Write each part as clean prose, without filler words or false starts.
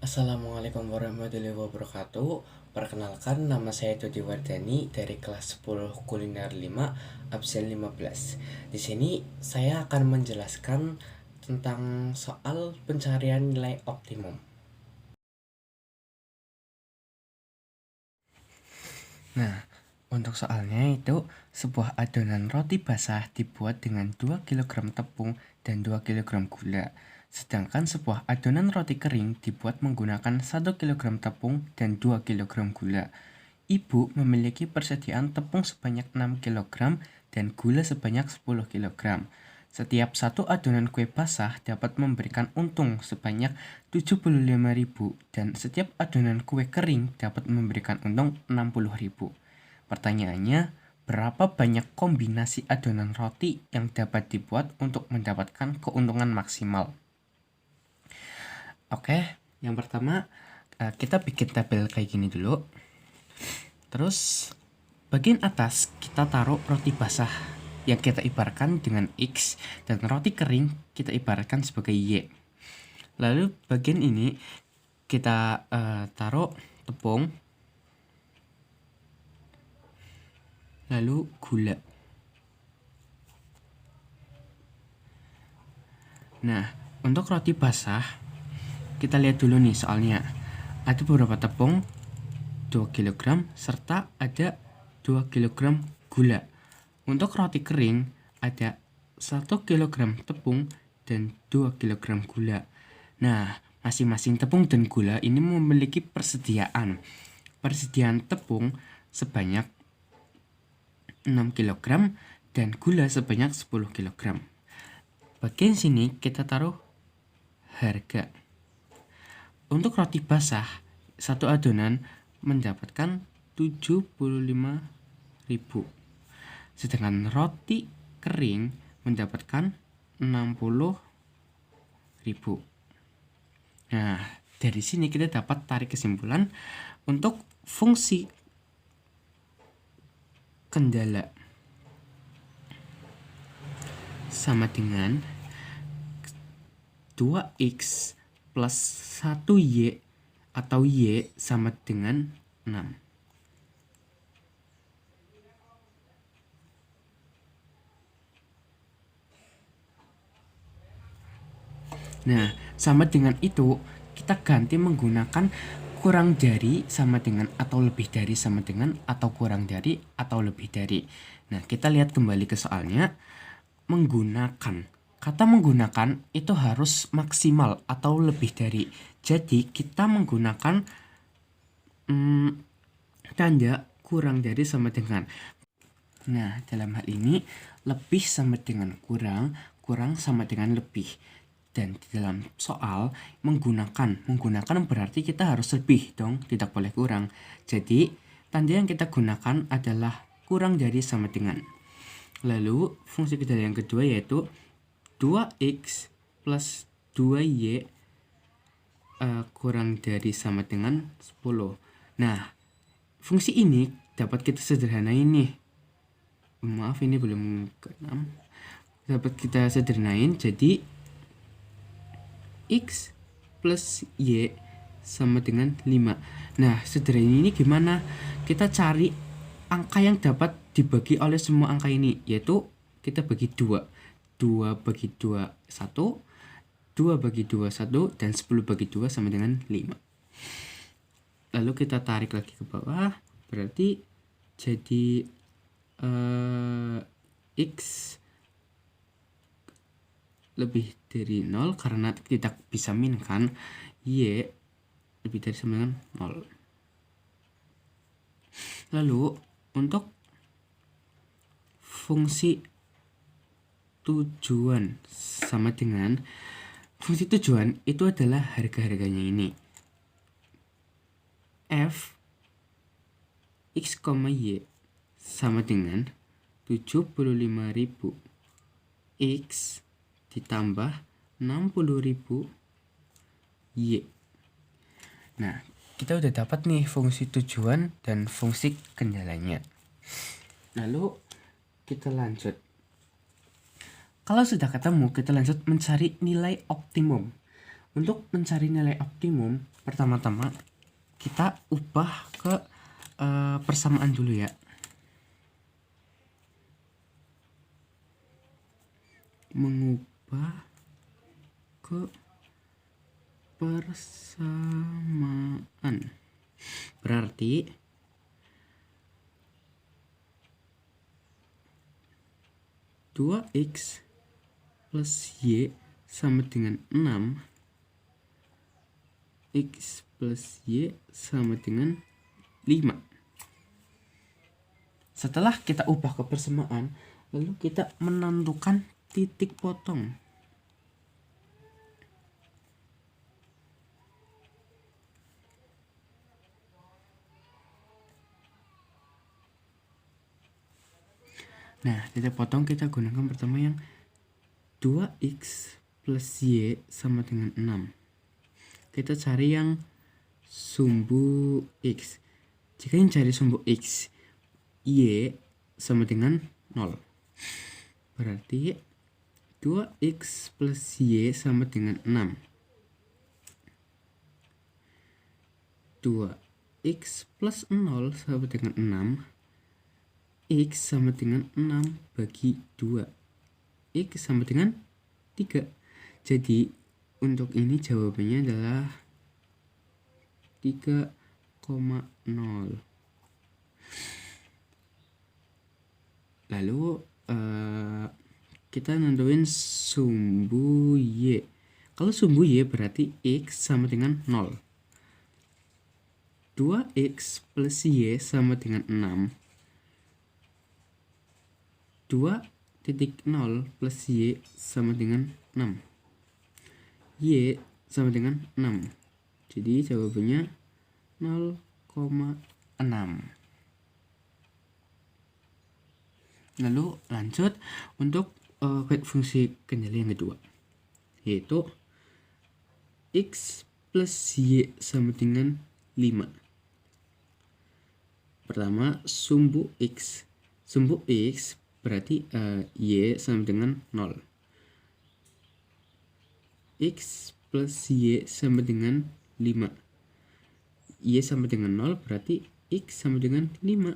Assalamualaikum warahmatullahi wabarakatuh. Perkenalkan, nama saya Dodi Wardani dari kelas 10 kuliner 5 absen 15. Di sini saya akan menjelaskan tentang soal pencarian nilai optimum. Nah, untuk soalnya itu sebuah adonan roti basah dibuat dengan 2 kg tepung dan 2 kg gula. Sedangkan sebuah adonan roti kering dibuat menggunakan 1 kg tepung dan 2 kg gula. Ibu memiliki persediaan tepung sebanyak 6 kg dan gula sebanyak 10 kg. Setiap satu adonan kue basah dapat memberikan untung sebanyak 75.000 dan setiap adonan kue kering dapat memberikan untung 60.000. Pertanyaannya, berapa banyak kombinasi adonan roti yang dapat dibuat untuk mendapatkan keuntungan maksimal? Oke, yang pertama kita bikin tabel kayak gini dulu. Terus bagian atas kita taruh roti basah yang kita ibaratkan dengan X dan roti kering kita ibaratkan sebagai Y. Lalu bagian ini kita taruh tepung, lalu gula. Nah, untuk roti basah kita lihat dulu nih soalnya. Ada beberapa tepung 2 kg serta ada 2 kg gula. Untuk roti kering ada 1 kg tepung dan 2 kg gula. Nah, masing-masing tepung dan gula ini memiliki persediaan tepung sebanyak 6 kg dan gula sebanyak 10 kg. Bagian sini kita taruh harga. Untuk roti basah, satu adonan mendapatkan 75.000. Sedangkan roti kering mendapatkan 60.000. Nah, dari sini kita dapat tarik kesimpulan untuk fungsi kendala sama dengan 2x plus 1y atau y sama dengan 6. Nah, sama dengan itu kita ganti menggunakan kurang dari sama dengan atau lebih dari sama dengan atau kurang dari atau lebih dari. Nah, kita lihat kembali ke soalnya. Kata menggunakan itu harus maksimal atau lebih dari. Jadi kita menggunakan tanda kurang dari sama dengan. Nah, dalam hal ini lebih sama dengan kurang, kurang sama dengan lebih. Dan di dalam soal menggunakan berarti kita harus lebih dong, tidak boleh kurang. Jadi tanda yang kita gunakan adalah kurang dari sama dengan. Lalu fungsi kendala yang kedua yaitu 2x plus 2y kurang dari sama dengan 10. Nah, fungsi ini dapat kita sederhanain nih. Maaf, ini belum ke-6. Dapat kita sederhanain jadi x plus y sama dengan 5. Nah, sederhana ini gimana? Kita cari angka yang dapat dibagi oleh semua angka ini, yaitu kita bagi 2. 2 bagi 2, 1. 2 bagi 2, 1. Dan 10 bagi 2 sama dengan 5. Lalu kita tarik lagi ke bawah. Berarti jadi x lebih dari 0 karena tidak bisa min kan. Y lebih dari sama dengan 0. Lalu untuk fungsi tujuan sama dengan fungsi tujuan itu adalah harga-harganya ini. F x, y sama dengan 75.000 x ditambah 60.000 y. Nah, kita udah dapat nih fungsi tujuan dan fungsi kendalanya. Lalu kita lanjut. Kalau sudah ketemu, kita lanjut mencari nilai optimum. Untuk mencari nilai optimum, Pertama-tama kita ubah ke persamaan dulu ya. Mengubah ke persamaan. Berarti 2x plus y sama dengan 6. X plus y sama dengan 5. Setelah kita ubah ke persamaan, lalu kita menentukan titik potong. Nah, titik potong kita gunakan pertama yang 2x plus y sama dengan 6. Kita cari yang sumbu x. Jika yang cari sumbu x, y sama dengan 0. Berarti 2x plus y sama dengan 6. 2x plus 0 sama dengan 6. X sama dengan 6 bagi 2. X sama dengan 3. Jadi untuk ini jawabannya adalah 3,0. Lalu kita nentuin sumbu y. Kalau sumbu y berarti x sama dengan 0. 2x plus y sama dengan 6. 2,0 plus y sama dengan 6. Y sama dengan 6. Jadi jawabannya 0,6. Lalu lanjut untuk fungsi kendali yang kedua, yaitu x plus y sama dengan 5. Pertama, sumbu x. Sumbu x berarti y sama dengan 0. X plus y sama dengan 5. Y sama dengan 0 berarti x sama dengan 5.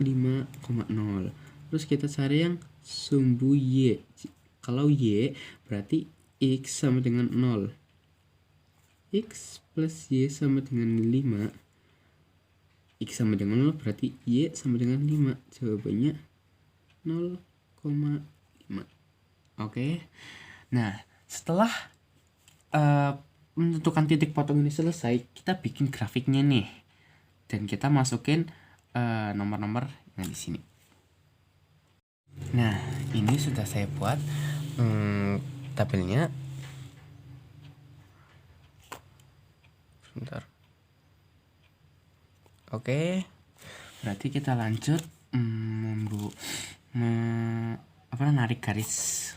5,0. Terus kita cari yang sumbu y. Kalau y berarti x sama dengan 0. X plus y sama dengan 5. X sama dengan 0 berarti y sama dengan 5. Jawabannya 0,5. Oke. Nah, setelah menentukan titik potong ini selesai, kita bikin grafiknya nih. Dan kita masukin nomor-nomor yang di sini. Nah, ini sudah saya buat tabelnya. Sebentar. Oke, berarti kita lanjut narik garis.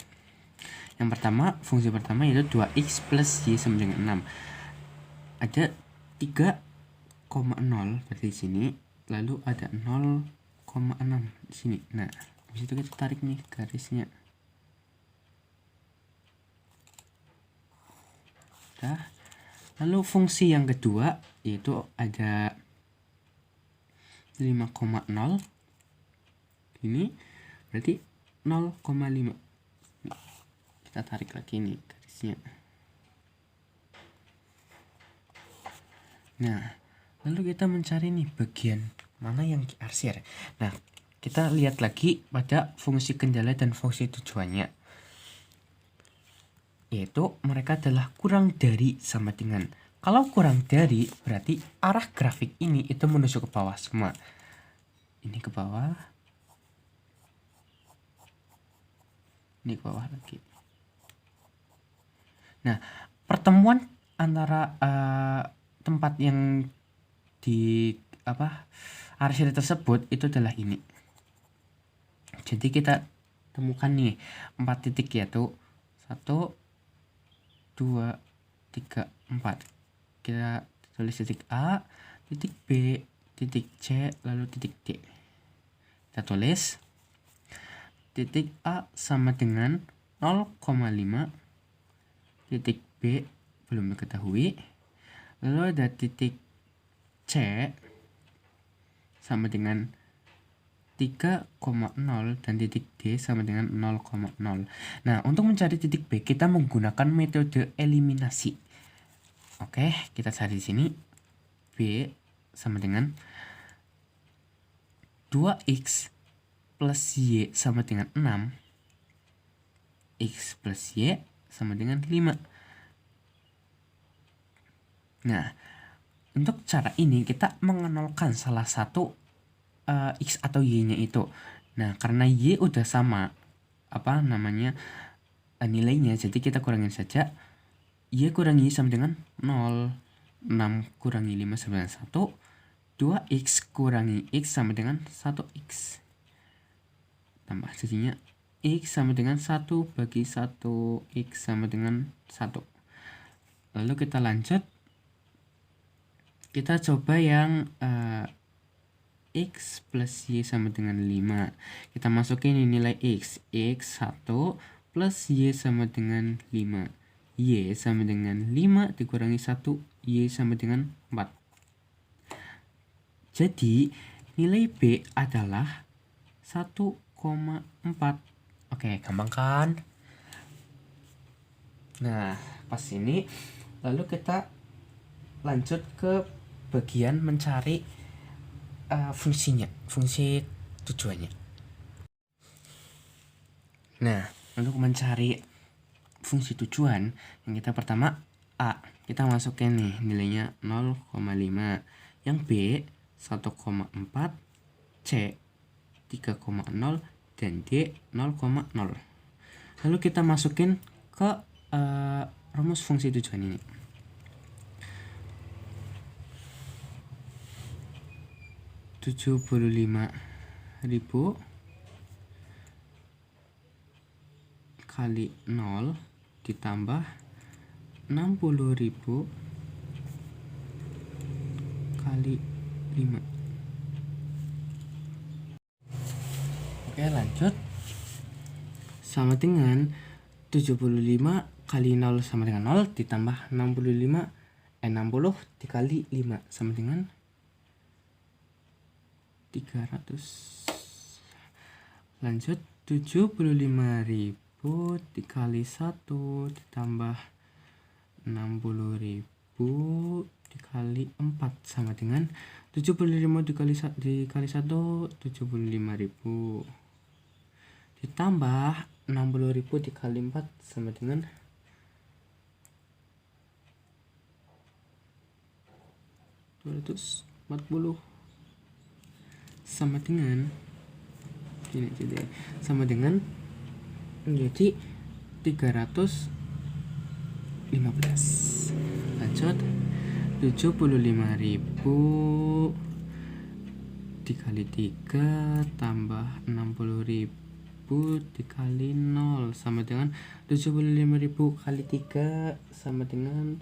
Yang pertama, fungsi pertama yaitu 2x plus y sama dengan 6. Ada 3,0 berarti di sini, lalu ada 0,6 di sini. Nah, habis itu kita tarik nih garisnya. Nah, lalu fungsi yang kedua yaitu ada 5,0. Ini berarti 0,5. Kita tarik lagi nih garisnya. Nah, lalu kita mencari nih bagian mana yang diarsir. Nah, kita lihat lagi pada fungsi kendala dan fungsi tujuannya, yaitu mereka adalah kurang dari sama dengan. Kalau kurang dari berarti arah grafik ini itu menuju ke bawah semua. Ini ke bawah. Ini ke bawah lagi. Nah, pertemuan antara tempat yang di arsir tersebut itu adalah ini. Jadi kita temukan nih 4 titik, yaitu 1, 2, 3, 4. Kita tulis titik A, titik B, titik C, lalu titik D. Kita tulis titik A sama dengan 0,5, titik B belum diketahui, lalu ada titik C sama dengan 3,0 dan titik D sama dengan 0,0. Nah, untuk mencari titik B kita menggunakan metode eliminasi. Oke, kita cari di sini. B sama dengan 2x plus y sama dengan 6. X plus y sama dengan 5. Nah, untuk cara ini kita mengenolkan salah satu X atau Y-nya itu. Nah, karena Y udah sama nilainya, jadi kita kurangin saja. Y kurangi Y sama dengan 0. 6 kurangi 5 sama dengan 1. 2x kurangi X sama dengan 1x. Tambah jadinya X sama dengan 1 bagi 1. X sama dengan 1. Lalu kita lanjut. Kita coba yang X plus Y sama dengan 5. Kita masukin nilai X. X 1 plus Y sama dengan 5. Y sama dengan 5 dikurangi 1. Y sama dengan 4. Jadi nilai B adalah 1,4. Oke, gampang kan? Nah, pas ini lalu kita lanjut ke bagian mencari fungsinya, fungsi tujuannya. Nah, untuk mencari fungsi tujuan, yang kita pertama A, kita masukin nih nilainya 0,5, yang B 1,4, C 3,0, dan D 0,0. Lalu kita masukin ke rumus fungsi tujuan ini. 75.000 kali 0 ditambah 60.000 kali 5. Oke, lanjut. Sama dengan 75 kali 0 sama dengan 0 ditambah 60 dikali 5 sama dengan 300. Lanjut, 75.000 dikali 1 ditambah 60.000 dikali 4 sama dengan 75 dikali 1 75.000 ditambah 60.000 dikali 4 sama dengan 240 sama dengan ini, jadi sama dengan menjadi 315. Lanjut, 75.000 dikali 3 tambah 60.000 dikali 0 sama dengan 75.000 kali 3 sama dengan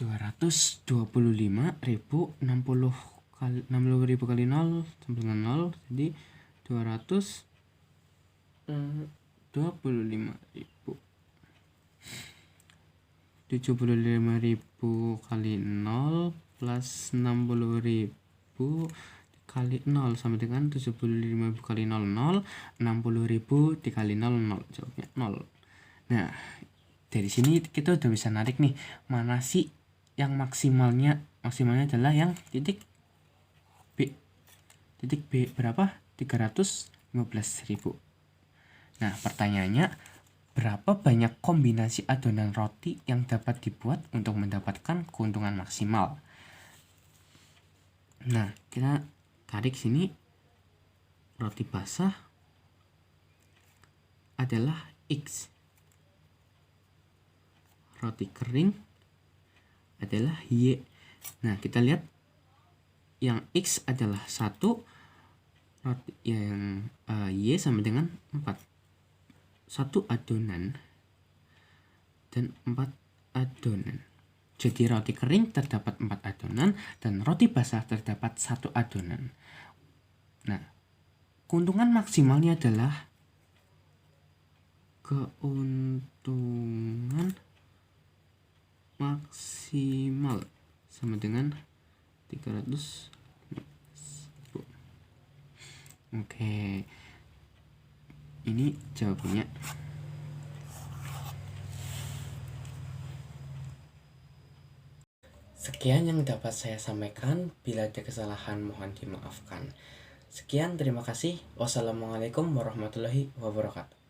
225.000. 60.000 kali 0 sama dengan 0, jadi 225.000. 75.000 kali 0 plus 60.000 kali 0 sama dengan 75.000 kali 00. 60.000 dikali 00, jawabnya 0. Nah, dari sini kita udah bisa narik nih, mana sih yang maksimalnya adalah yang titik B. Titik B berapa? 315.000. Nah, pertanyaannya, berapa banyak kombinasi adonan roti yang dapat dibuat untuk mendapatkan keuntungan maksimal? Nah, kita tarik sini. Roti basah adalah X. Roti kering adalah Y. Nah, kita lihat yang X adalah 1, roti yang Y sama dengan 4. 1 adonan dan 4 adonan. Jadi roti kering terdapat 4 adonan dan roti basah terdapat 1 adonan. Nah, keuntungan maksimalnya adalah keuntungan maksimal sama dengan 300. Oke, ini jawabannya. Sekian yang dapat saya sampaikan. Bila ada kesalahan mohon dimaafkan. Sekian, terima kasih. Wassalamualaikum warahmatullahi wabarakatuh.